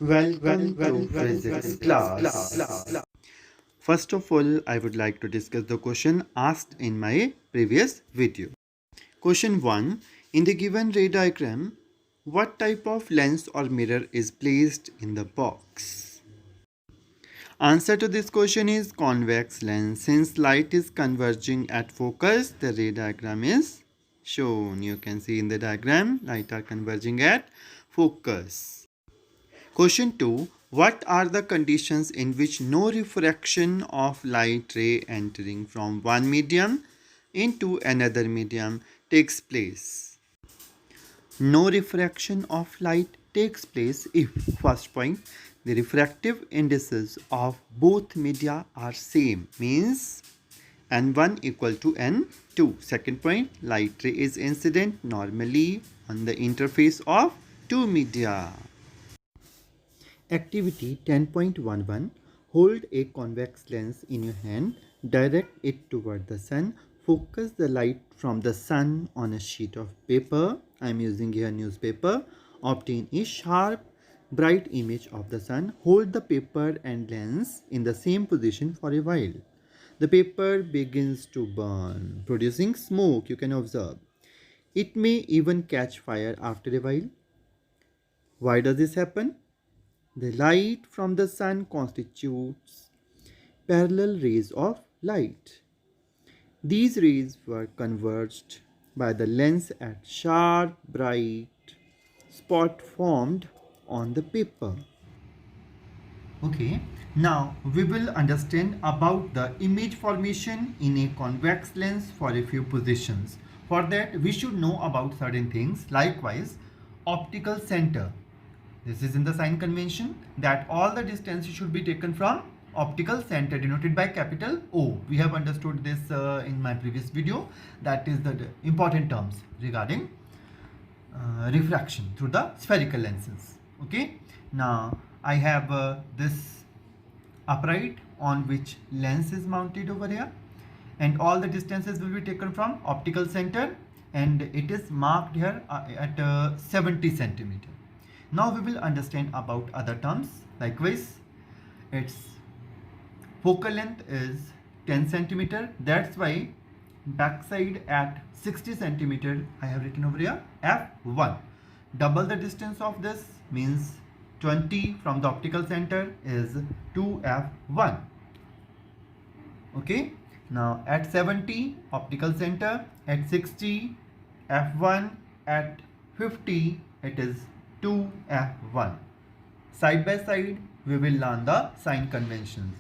Welcome to physics class. First of all, I would like to discuss the question asked in my previous video. Question 1. In the given ray diagram, what type of lens or mirror is placed in the box? Answer to this question is convex lens. Since light is converging at focus, the ray diagram is shown. You can see in the diagram, light are converging at focus. Question 2. What are the conditions in which no refraction of light ray entering from one medium into another medium takes place? No refraction of light takes place if, first point, the refractive indices of both media are same, means n1 equal to n2. Second point, light ray is incident normally on the interface of two media. Activity 10.11. Hold a convex lens in your hand, direct it toward the sun, focus the light from the sun on a sheet of paper. I am using here newspaper. Obtain a sharp, bright image of the sun. Hold the paper and lens in the same position for a while. The paper begins to burn, producing smoke, you can observe. It may even catch fire after a while. Why does this happen? The light from the sun constitutes parallel rays of light. These rays were converged by the lens at sharp, bright spot formed on the paper. Okay, now we will understand about the image formation in a convex lens for a few positions. For that, we should know about certain things. Likewise, optical center. This is in the sign convention that all the distances should be taken from optical center denoted by capital O. We have understood this in my previous video. That is the important terms regarding refraction through the spherical lenses. Okay. Now I have this upright on which lens is mounted over here, and all the distances will be taken from optical center, and it is marked here at 70 centimeter. Now we will understand about other terms. Likewise, its focal length is 10 centimeter. That's why backside at 60 centimeter I have written over here f1. Double the distance of this means 20 from the optical center is 2f1. Okay. Now at 70 optical center, at 60 f1, at 50 it is 2f1. Side by side we will learn the sign conventions.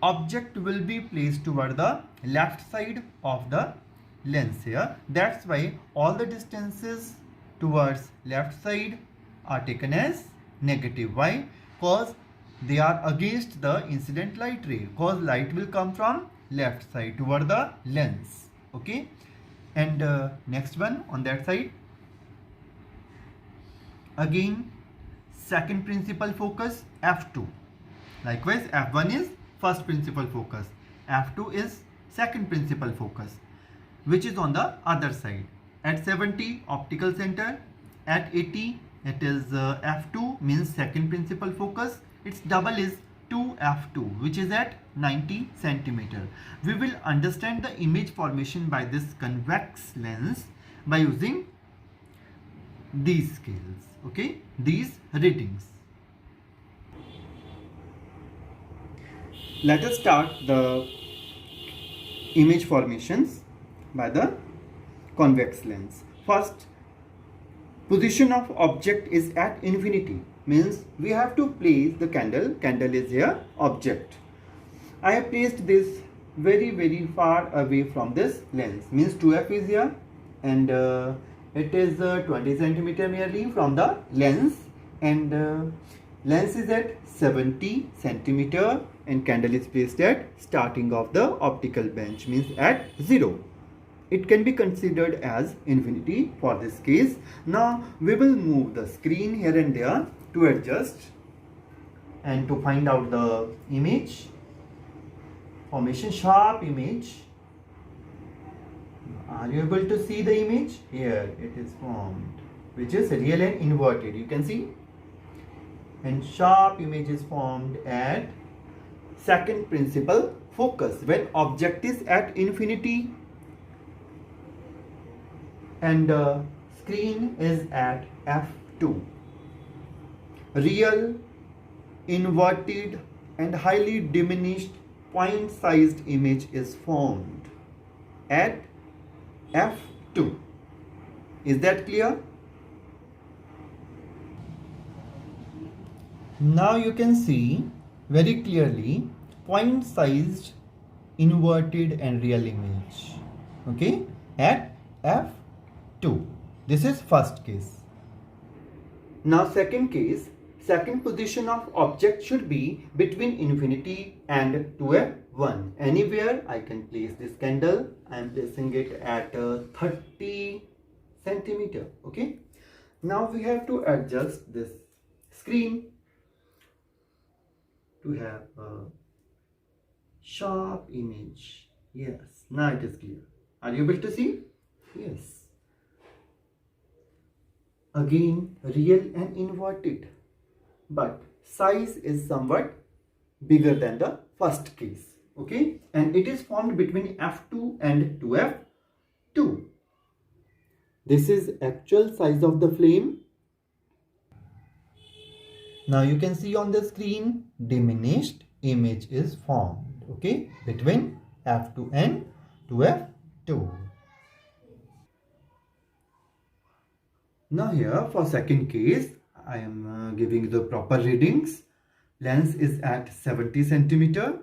Object will be placed toward the left side of the lens here. That's why all the distances towards left side are taken as negative. Why? Because they are against the incident light ray, because light will come from left side toward the lens. Okay, and next one on that side, again second principal focus f2. Likewise, f1 is first principal focus, f2 is second principal focus, which is on the other side. At 70 optical center, at 80 it is f2 means second principal focus. Its double is 2f2, which is at 90 centimeter. We will understand the image formation by this convex lens by using these scales. Okay, these readings. Let us start the image formations by the convex lens. First, position of object is at infinity, means we have to place the candle. Candle is here object. I have placed this very far away from this lens, means 2f is here, and it is 20 centimeter merely from the lens, and lens is at 70 centimeter, and candle is placed at starting of the optical bench, means at 0. It can be considered as infinity for this case. Now we will move the screen here and there to adjust and to find out the image formation, sharp image. Are you able to see the image? Here it is formed, which is real and inverted. You can see and sharp image is formed at second principal focus when object is at infinity and screen is at f2. Real, inverted and highly diminished point sized image is formed at f2. Is that clear? Now you can see very clearly point sized, inverted and real image, okay, at f2. This is first case. Now second case, second position of object should be between infinity and 2f1. Anywhere I can place this candle. I am placing it at 30 centimeter. Okay. Now we have to adjust this screen to have a sharp image. Yes, now it is clear. Are you able to see? Yes. Again, real and inverted, but size is somewhat bigger than the first case. Okay, and it is formed between f2 and 2f2. This is actual size of the flame. Now you can see on the screen diminished image is formed, okay, between f2 and 2f2. Now here for second case I am giving the proper readings. Lens is at 70 centimeter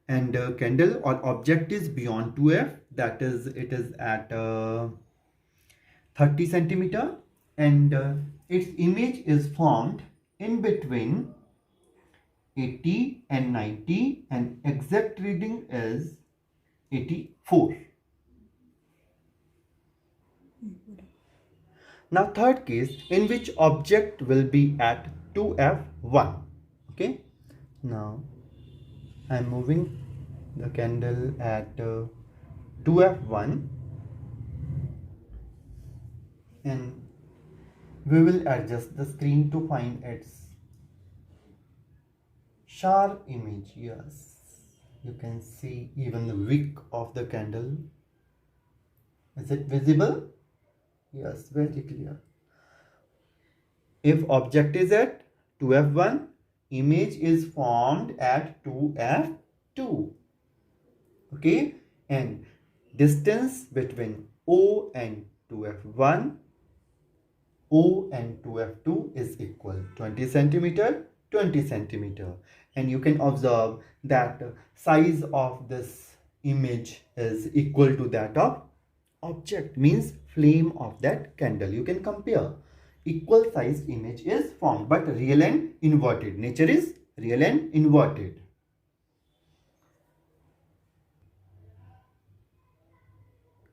and candle or object is beyond 2f, that is it is at 30 centimeter and its image is formed in between 80 and 90 and exact reading is 84. Now third case in which object will be at 2f1. Okay. Now I am moving the candle at 2f1 and we will adjust the screen to find its sharp image. Yes, you can see even the wick of the candle. Is it visible? Yes, very clear. If object is at 2f1, image is formed at 2f2. Okay, and distance between O and 2f1, O and 2f2 is equal 20 centimeter, 20 centimeter. And you can observe that size of this image is equal to that of object, means flame of that candle. You can compare. Equal sized image is formed, but real and inverted. Nature is real and inverted.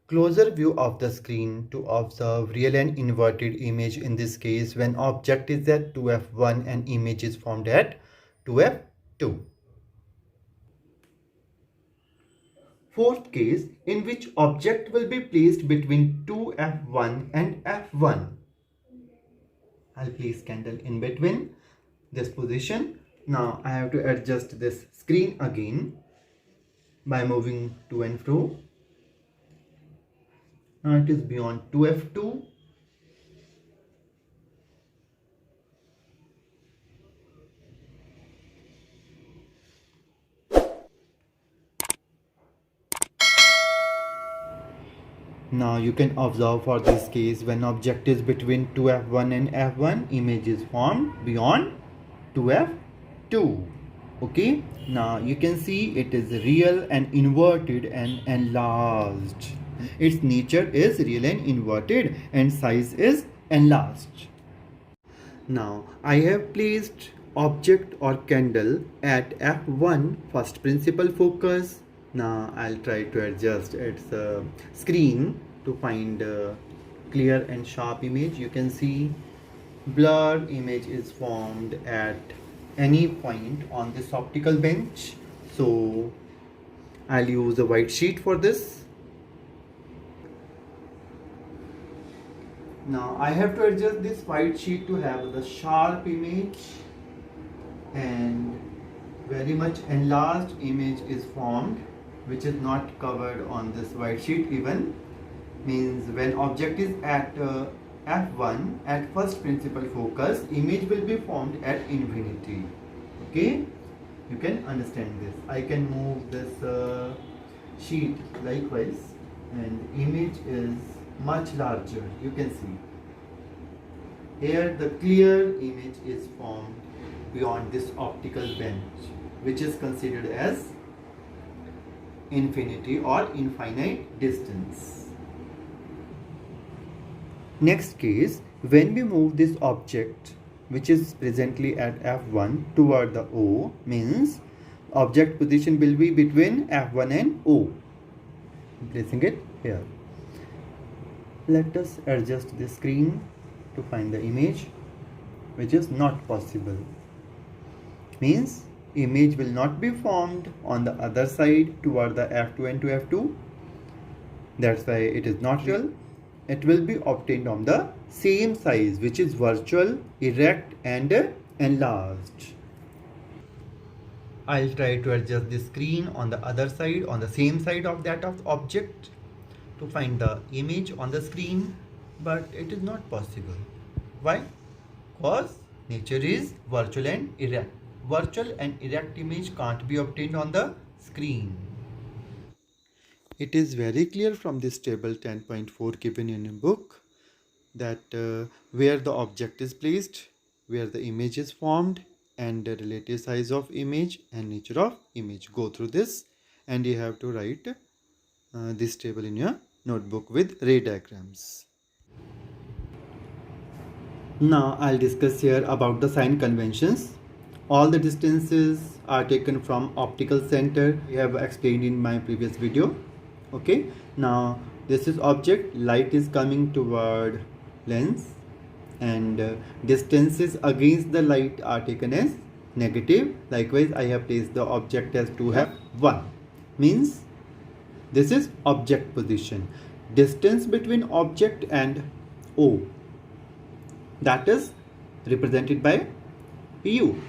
Closer view of the screen to observe real and inverted image in this case when object is at 2f1 and image is formed at 2f2. Fourth case in which object will be placed between 2f1 and f1. I'll place candle in between this position. Now I have to adjust this screen again by moving to and fro. Now it is beyond 2f2. Now you can observe for this case when object is between 2f1 and f1, image is formed beyond 2f2. Okay, now you can see it is real and inverted and enlarged. Its nature is real and inverted and size is enlarged. Now I have placed object or candle at f1 first principal focus. Now I'll try to adjust its screen to find a clear and sharp image. You can see blur image is formed at any point on this optical bench. So I'll use a white sheet for this. Now I have to adjust this white sheet to have the sharp image, and very much enlarged image is formed, which is not covered on this white sheet even. Means when object is at f1 at first principal focus, image will be formed at infinity. Okay, you can understand this. I can move this sheet likewise, and image is much larger. You can see here the clear image is formed beyond this optical bench, which is considered as infinity or infinite distance. Next case, when we move this object which is presently at f1 toward the O, means object position will be between f1 and O. Placing it here. Let us adjust the screen to find the image, which is not possible. Means image will not be formed on the other side toward the f2 and to f2. That's why it is not real. It will be obtained on the same size, which is virtual, erect and enlarged. I'll try to adjust the screen on the other side, on the same side of that of object, to find the image on the screen, but it is not possible. Why? Because nature is virtual and erect. Virtual and erect image can't be obtained on the screen. It is very clear from this table 10.4 given in a book that where the object is placed, where the image is formed, and the relative size of image and nature of image. Go through this, and you have to write this table in your notebook with ray diagrams. Now I'll discuss here about the sign conventions. All the distances are taken from optical center. We have explained in my previous video. Okay, now this is object, light is coming toward lens, and distances against the light are taken as negative. Likewise, I have placed the object as 2f1, means this is object position. Distance between object and O, that is represented by u,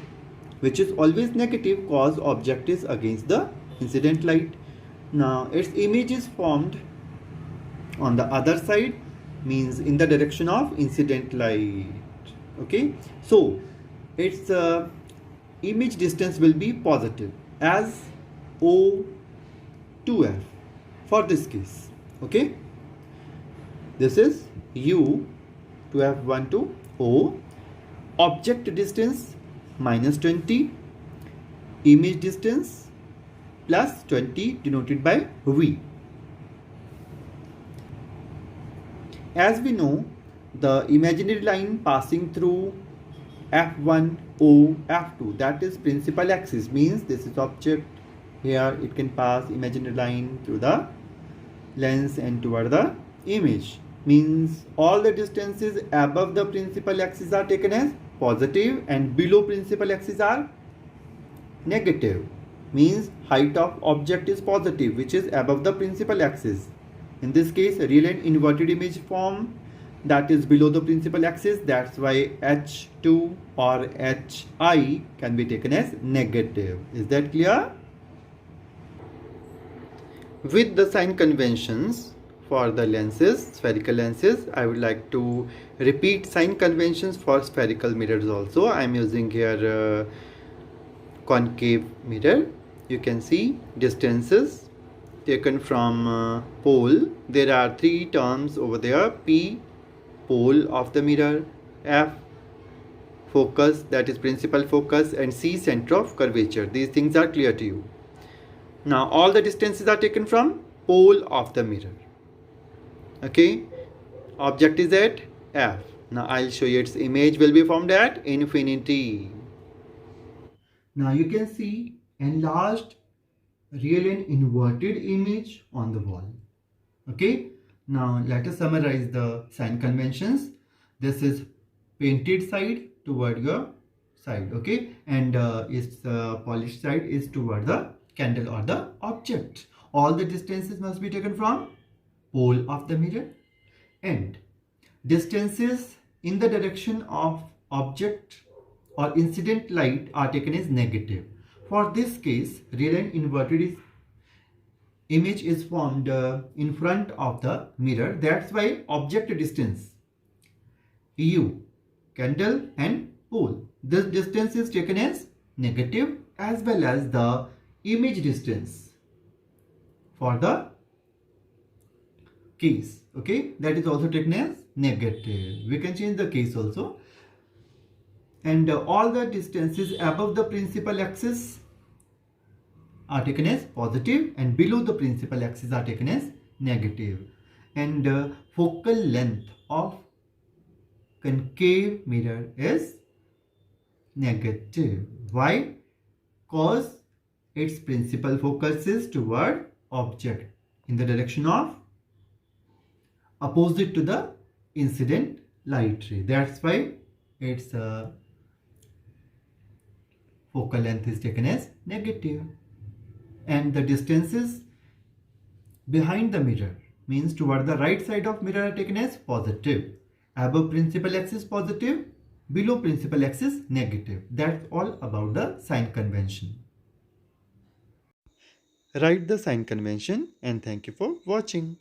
which is always negative cause object is against the incident light. Now its image is formed on the other side, means in the direction of incident light. Okay, so its image distance will be positive as O2f for this case. Okay, this is u to f1 to O. Object distance minus 20, image distance plus 20 denoted by V. As we know, the imaginary line passing through f1, O, f2, that is principal axis, means this is object. Here it can pass imaginary line through the lens and toward the image, means all the distances above the principal axis are taken as positive and below principal axis are negative, means height of object is positive, which is above the principal axis. In this case, real and inverted image form, that is below the principal axis. That's why H2 or HI can be taken as negative. Is that clear? With the sign conventions for the lenses, spherical lenses, I would like to repeat sign conventions for spherical mirrors also. I am using here concave mirror. You can see distances taken from pole. There are three terms over there: P, pole of the mirror; F, focus, that is principal focus; and C, center of curvature. These things are clear to you. Now all the distances are taken from pole of the mirror. Okay, object is at F. Now I'll show you its image will be formed at infinity. Now you can see enlarged real and inverted image on the wall. Okay, now let us summarize the sign conventions. This is painted side toward your side, okay, and its polished side is toward the candle or the object. All the distances must be taken from pole of the mirror, and Distances in the direction of object or incident light are taken as negative. For this case, real and inverted image is formed in front of the mirror. That's why object distance, U, candle and pole. This distance is taken as negative, as well as the image distance for the case. Okay, that is also taken as negative. We can change the case also. And all the distances above the principal axis are taken as positive, and below the principal axis are taken as negative. And focal length of concave mirror is negative. Why? Because its principal focus is toward object in the direction of opposite to the incident light ray. That's why its focal length is taken as negative. And the distances behind the mirror, means toward the right side of mirror, are taken as positive. Above principal axis positive, below principal axis negative. That's all about the sign convention. Write the sign convention, and thank you for watching.